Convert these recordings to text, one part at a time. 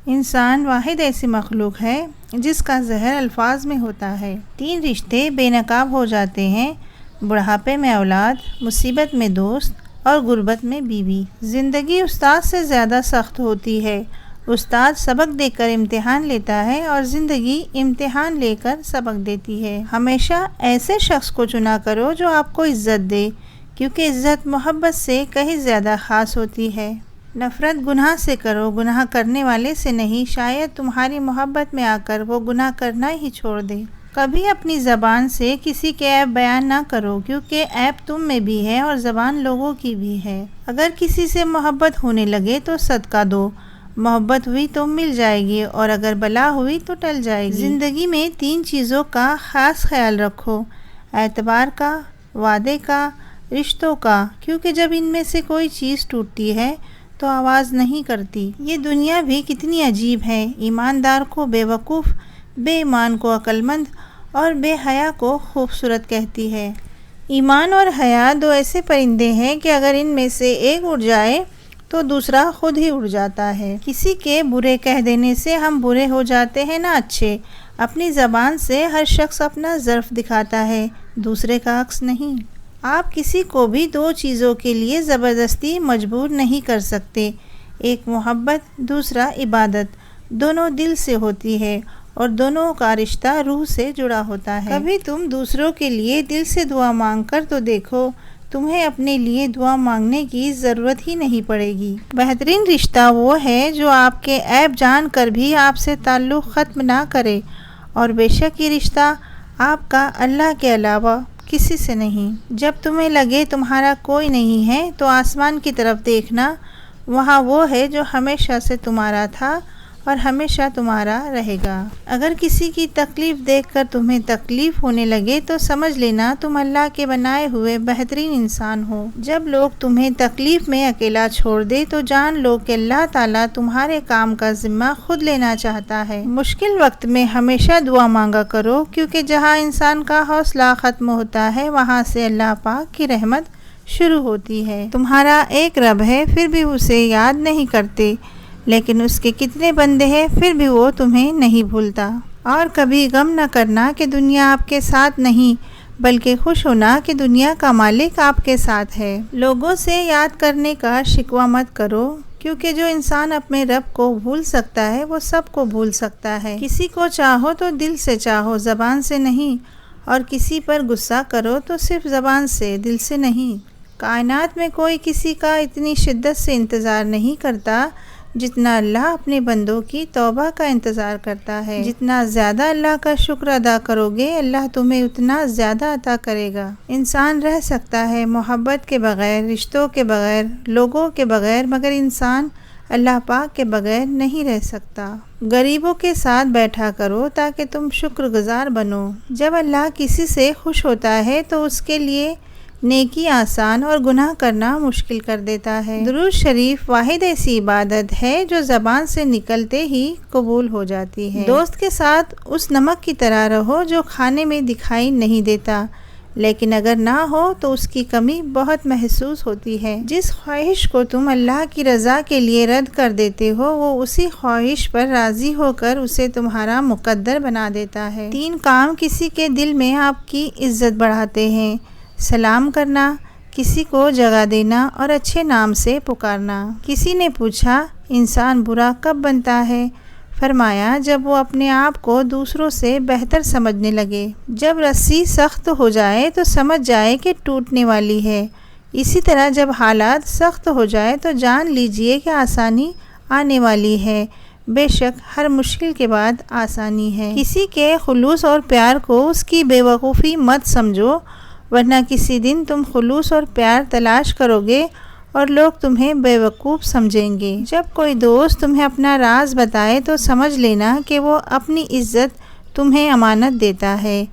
انسان واحد ایسی مخلوق ہے جس کا زہر الفاظ میں ہوتا ہے۔ 3 رشتے بے نقاب ہو جاتے ہیں: بڑھاپے میں اولاد، مصیبت میں دوست اور غربت میں بیوی۔ زندگی استاد سے زیادہ سخت ہوتی ہے۔ استاد سبق دے کر امتحان لیتا ہے اور زندگی امتحان لے کر سبق دیتی ہے۔ ہمیشہ ایسے شخص کو چنا کرو جو آپ کو عزت دے، کیونکہ عزت محبت سے کہیں زیادہ خاص ہوتی ہے۔ نفرت گناہ سے کرو، گناہ کرنے والے سے نہیں، شاید تمہاری محبت میں آ کر وہ گناہ کرنا ہی چھوڑ دے۔ کبھی اپنی زبان سے کسی کے عیب بیان نہ کرو، کیونکہ عیب تم میں بھی ہے اور زبان لوگوں کی بھی ہے۔ اگر کسی سے محبت ہونے لگے تو صدقہ دو، محبت ہوئی تو مل جائے گی اور اگر بلا ہوئی تو ٹل جائے گی۔ زندگی میں 3 چیزوں کا خاص خیال رکھو: اعتبار کا، وعدے کا، رشتوں کا، کیونکہ جب ان میں سے کوئی چیز ٹوٹتی ہے تو آواز نہیں کرتی۔ یہ دنیا بھی کتنی عجیب ہے، ایماندار کو بے وقوف، بے ایمان کو عقل مند اور بے حیا کو خوبصورت کہتی ہے۔ ایمان اور حیا 2 ایسے پرندے ہیں کہ اگر ان میں سے ایک اڑ جائے تو دوسرا خود ہی اڑ جاتا ہے۔ کسی کے برے کہہ دینے سے ہم برے ہو جاتے ہیں نہ اچھے۔ اپنی زبان سے ہر شخص اپنا ظرف دکھاتا ہے، دوسرے کا عکس نہیں۔ آپ کسی کو بھی 2 چیزوں کے لیے زبردستی مجبور نہیں کر سکتے: ایک محبت، دوسرا عبادت۔ دونوں دل سے ہوتی ہے اور دونوں کا رشتہ روح سے جڑا ہوتا ہے۔ کبھی تم دوسروں کے لیے دل سے دعا مانگ کر تو دیکھو، تمہیں اپنے لیے دعا مانگنے کی ضرورت ہی نہیں پڑے گی۔ بہترین رشتہ وہ ہے جو آپ کے عیب جان کر بھی آپ سے تعلق ختم نہ کرے، اور بے شک یہ رشتہ آپ کا اللہ کے علاوہ کسی سے نہیں۔ جب تمہیں لگے تمہارا کوئی نہیں ہے تو آسمان کی طرف دیکھنا، وہاں وہ ہے جو ہمیشہ سے تمہارا تھا اور ہمیشہ تمہارا رہے گا۔ اگر کسی کی تکلیف دیکھ کر تمہیں تکلیف ہونے لگے تو سمجھ لینا تم اللہ کے بنائے ہوئے بہترین انسان ہو۔ جب لوگ تمہیں تکلیف میں اکیلا چھوڑ دے تو جان لو کہ اللہ تعالیٰ تمہارے کام کا ذمہ خود لینا چاہتا ہے۔ مشکل وقت میں ہمیشہ دعا مانگا کرو، کیونکہ جہاں انسان کا حوصلہ ختم ہوتا ہے وہاں سے اللہ پاک کی رحمت شروع ہوتی ہے۔ تمہارا ایک رب ہے پھر بھی اسے یاد نہیں کرتے، لیکن اس کے کتنے بندے ہیں پھر بھی وہ تمہیں نہیں بھولتا۔ اور کبھی غم نہ کرنا کہ دنیا آپ کے ساتھ نہیں، بلکہ خوش ہونا کہ دنیا کا مالک آپ کے ساتھ ہے۔ لوگوں سے یاد کرنے کا شکوہ مت کرو، کیونکہ جو انسان اپنے رب کو بھول سکتا ہے وہ سب کو بھول سکتا ہے۔ کسی کو چاہو تو دل سے چاہو، زبان سے نہیں، اور کسی پر غصہ کرو تو صرف زبان سے، دل سے نہیں۔ کائنات میں کوئی کسی کا اتنی شدت سے انتظار نہیں کرتا جتنا اللہ اپنے بندوں کی توبہ کا انتظار کرتا ہے۔ جتنا زیادہ اللہ کا شکر ادا کرو گے اللہ تمہیں اتنا زیادہ عطا کرے گا۔ انسان رہ سکتا ہے محبت کے بغیر، رشتوں کے بغیر، لوگوں کے بغیر، مگر انسان اللہ پاک کے بغیر نہیں رہ سکتا۔ غریبوں کے ساتھ بیٹھا کرو تاکہ تم شکر گزار بنو۔ جب اللہ کسی سے خوش ہوتا ہے تو اس کے لیے نیکی آسان اور گناہ کرنا مشکل کر دیتا ہے۔ درود شریف واحد ایسی عبادت ہے جو زبان سے نکلتے ہی قبول ہو جاتی ہے۔ دوست کے ساتھ اس نمک کی طرح رہو جو کھانے میں دکھائی نہیں دیتا، لیکن اگر نہ ہو تو اس کی کمی بہت محسوس ہوتی ہے۔ جس خواہش کو تم اللہ کی رضا کے لیے رد کر دیتے ہو وہ اسی خواہش پر راضی ہو کر اسے تمہارا مقدر بنا دیتا ہے۔ 3 کام کسی کے دل میں آپ کی عزت بڑھاتے ہیں: سلام کرنا، کسی کو جگہ دینا اور اچھے نام سے پکارنا۔ کسی نے پوچھا، انسان برا کب بنتا ہے؟ فرمایا، جب وہ اپنے آپ کو دوسروں سے بہتر سمجھنے لگے۔ جب رسی سخت ہو جائے تو سمجھ جائے کہ ٹوٹنے والی ہے، اسی طرح جب حالات سخت ہو جائے تو جان لیجئے کہ آسانی آنے والی ہے۔ بے شک ہر مشکل کے بعد آسانی ہے۔ کسی کے خلوص اور پیار کو اس کی بے وقوفی مت سمجھو، ورنہ کسی دن تم خلوص اور پیار تلاش کرو گے اور لوگ تمہیں بے وقوف سمجھیں گے۔ جب کوئی دوست تمہیں اپنا راز بتائے تو سمجھ لینا کہ وہ اپنی عزت تمہیں امانت دیتا ہے،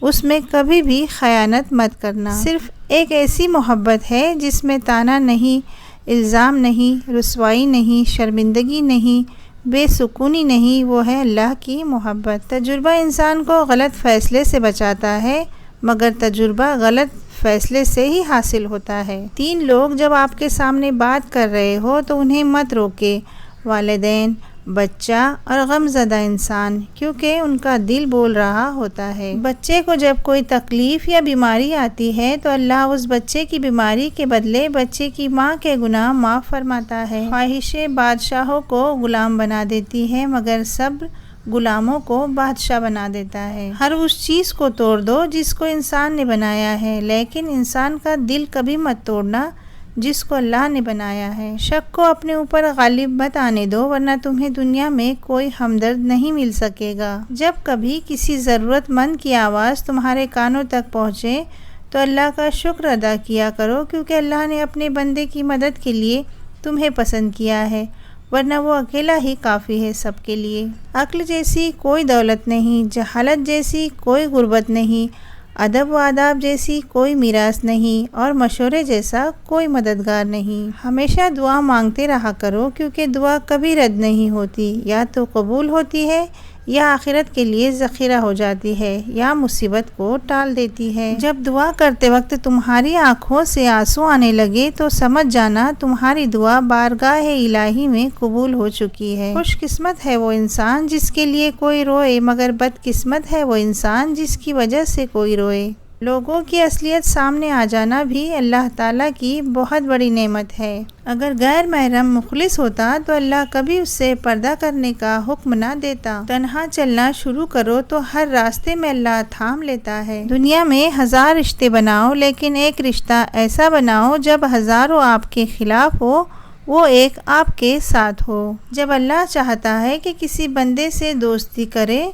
اس میں کبھی بھی خیانت مت کرنا۔ صرف ایک ایسی محبت ہے جس میں طعنہ نہیں، الزام نہیں، رسوائی نہیں، شرمندگی نہیں، بے سکونی نہیں، وہ ہے اللہ کی محبت۔ تجربہ انسان کو غلط فیصلے سے بچاتا ہے، مگر تجربہ غلط فیصلے سے ہی حاصل ہوتا ہے۔ 3 لوگ جب آپ کے سامنے بات کر رہے ہو تو انہیں مت روکے: والدین، بچہ اور غم زدہ انسان، کیونکہ ان کا دل بول رہا ہوتا ہے۔ بچے کو جب کوئی تکلیف یا بیماری آتی ہے تو اللہ اس بچے کی بیماری کے بدلے بچے کی ماں کے گناہ معاف فرماتا ہے۔ خواہشیں بادشاہوں کو غلام بنا دیتی ہے، مگر صبر غلاموں کو بادشاہ بنا دیتا ہے۔ ہر اس چیز کو توڑ دو جس کو انسان نے بنایا ہے، لیکن انسان کا دل کبھی مت توڑنا جس کو اللہ نے بنایا ہے۔ شک کو اپنے اوپر غالب مت آنے دو، ورنہ تمہیں دنیا میں کوئی ہمدرد نہیں مل سکے گا۔ جب کبھی کسی ضرورت مند کی آواز تمہارے کانوں تک پہنچے تو اللہ کا شکر ادا کیا کرو، کیونکہ اللہ نے اپنے بندے کی مدد کے لیے تمہیں پسند کیا ہے، ورنہ وہ اکیلا ہی کافی ہے سب کے لیے۔ عقل جیسی کوئی دولت نہیں، جہالت جیسی کوئی غربت نہیں، ادب و آداب جیسی کوئی میراث نہیں، اور مشورے جیسا کوئی مددگار نہیں۔ ہمیشہ دعا مانگتے رہا کرو، کیونکہ دعا کبھی رد نہیں ہوتی، یا تو قبول ہوتی ہے یا آخرت کے لیے ذخیرہ ہو جاتی ہے، یا مصیبت کو ٹال دیتی ہے۔ جب دعا کرتے وقت تمہاری آنکھوں سے آنسو آنے لگے تو سمجھ جانا تمہاری دعا بارگاہ الہی میں قبول ہو چکی ہے۔ خوش قسمت ہے وہ انسان جس کے لیے کوئی روئے، مگر بد قسمت ہے وہ انسان جس کی وجہ سے کوئی روئے۔ لوگوں کی اصلیت سامنے آ جانا بھی اللہ تعالیٰ کی بہت بڑی نعمت ہے۔ اگر غیر محرم مخلص ہوتا تو اللہ کبھی اس سے پردہ کرنے کا حکم نہ دیتا۔ تنہا چلنا شروع کرو تو ہر راستے میں اللہ تھام لیتا ہے۔ دنیا میں 1000 رشتے بناؤ، لیکن ایک رشتہ ایسا بناؤ جب ہزاروں آپ کے خلاف ہو، وہ ایک آپ کے ساتھ ہو۔ جب اللہ چاہتا ہے کہ کسی بندے سے دوستی کرے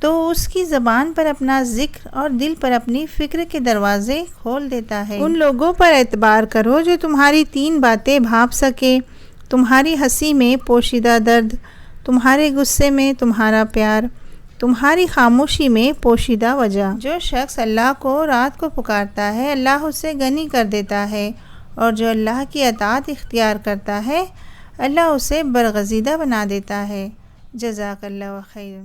تو اس کی زبان پر اپنا ذکر اور دل پر اپنی فکر کے دروازے کھول دیتا ہے۔ ان لوگوں پر اعتبار کرو جو تمہاری 3 باتیں بھانپ سکے: تمہاری ہنسی میں پوشیدہ درد، تمہارے غصے میں تمہارا پیار، تمہاری خاموشی میں پوشیدہ وجہ۔ جو شخص اللہ کو رات کو پکارتا ہے، اللہ اسے غنی کر دیتا ہے، اور جو اللہ کی اطاعت اختیار کرتا ہے، اللہ اسے برگزیدہ بنا دیتا ہے۔ جزاک اللہ خیر۔